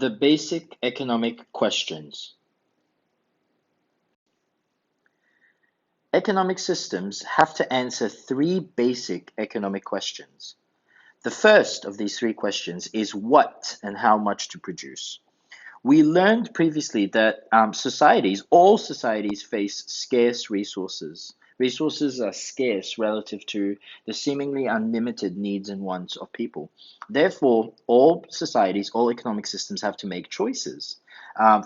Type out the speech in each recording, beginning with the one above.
The basic economic questions. Economic systems have to answer three basic economic questions. The first of these three questions is what and how much to produce. We learned previously that all societies face scarce resources. Resources are scarce relative to the seemingly unlimited needs and wants of people. Therefore, all societies, all economic systems have to make choices.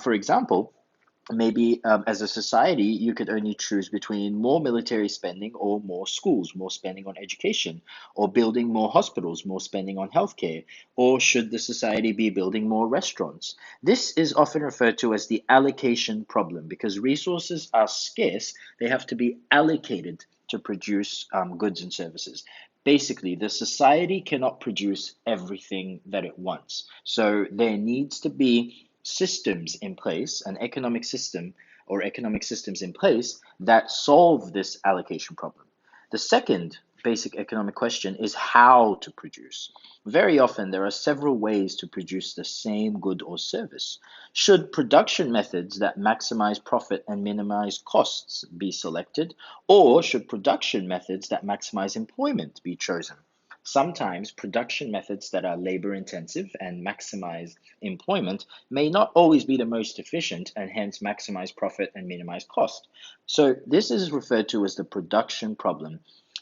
For example, maybe as a society, you could only choose between more military spending or more schools, more spending on education, or building more hospitals, more spending on healthcare, or should the society be building more restaurants? This is often referred to as the allocation problem because resources are scarce, they have to be allocated to produce goods and services. Basically, the society cannot produce everything that it wants. So there needs to be systems in place, an economic system or economic systems in place that solve this allocation problem. The second basic economic question is how to produce. Very often, there are several ways to produce the same good or service. Should production methods that maximize profit and minimize costs be selected, or should production methods that maximize employment be chosen? Sometimes production methods that are labor intensive and maximize employment may not always be the most efficient and hence maximize profit and minimize cost. So this is referred to as the production problem.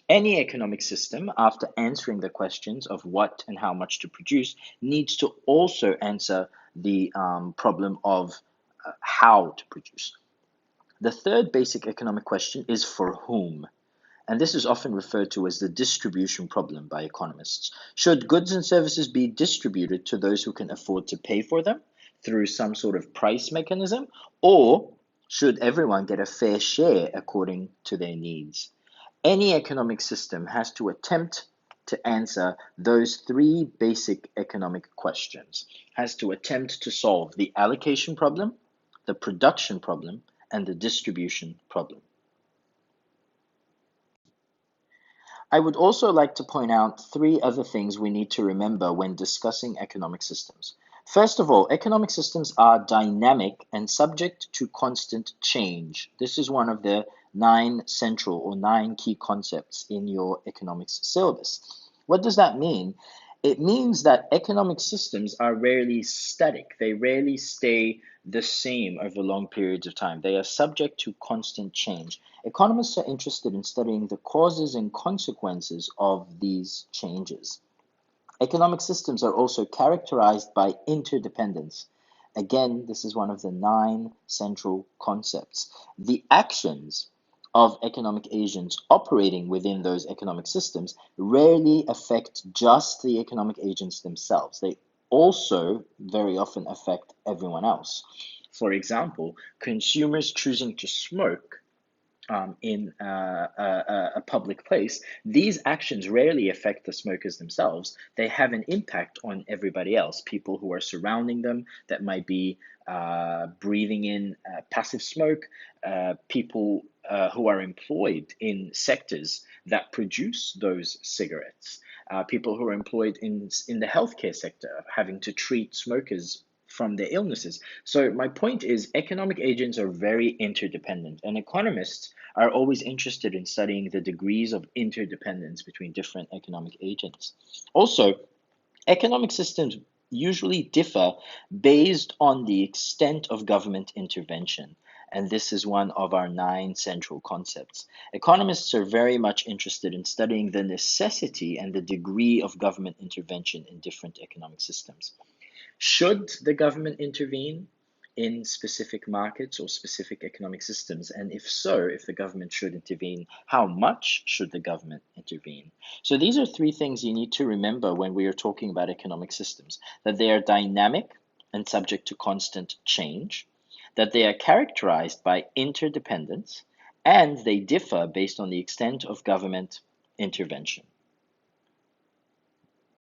Any economic system, after answering the questions of what and how much to produce, needs to also answer the problem of how to produce. The third basic economic question is for whom? And this is often referred to as the distribution problem by economists. Should goods and services be distributed to those who can afford to pay for them through some sort of price mechanism, or should everyone get a fair share according to their needs? Any economic system has to attempt to answer those three basic economic questions, has to attempt to solve the allocation problem, the production problem, and the distribution problem. I would also like to point out three other things we need to remember when discussing economic systems. First of all, economic systems are dynamic and subject to constant change. This is one of the 9 key concepts in your economics syllabus. What does that mean? It means that economic systems are rarely static. They rarely stay the same over long periods of time. They are subject to constant change. Economists are interested in studying the causes and consequences of these changes. Economic systems are also characterized by interdependence. Again, this is one of the 9 central concepts. The actions of economic agents operating within those economic systems rarely affect just the economic agents themselves. They also very often affect everyone else. For example, consumers choosing to smoke in a public place, these actions rarely affect the smokers themselves. They have an impact on everybody else, people who are surrounding them that might be breathing in passive smoke, people who are employed in sectors that produce those cigarettes, people who are employed in the healthcare sector, having to treat smokers from their illnesses. So my point is economic agents are very interdependent, and economists are always interested in studying the degrees of interdependence between different economic agents. Also, economic systems usually differ based on the extent of government intervention. And this is one of our 9 central concepts. Economists are very much interested in studying the necessity and the degree of government intervention in different economic systems. Should the government intervene in specific markets or specific economic systems? And if so, if the government should intervene, how much should the government intervene? So these are 3 things you need to remember when we are talking about economic systems, that they are dynamic and subject to constant change, that they are characterized by interdependence, and they differ based on the extent of government intervention.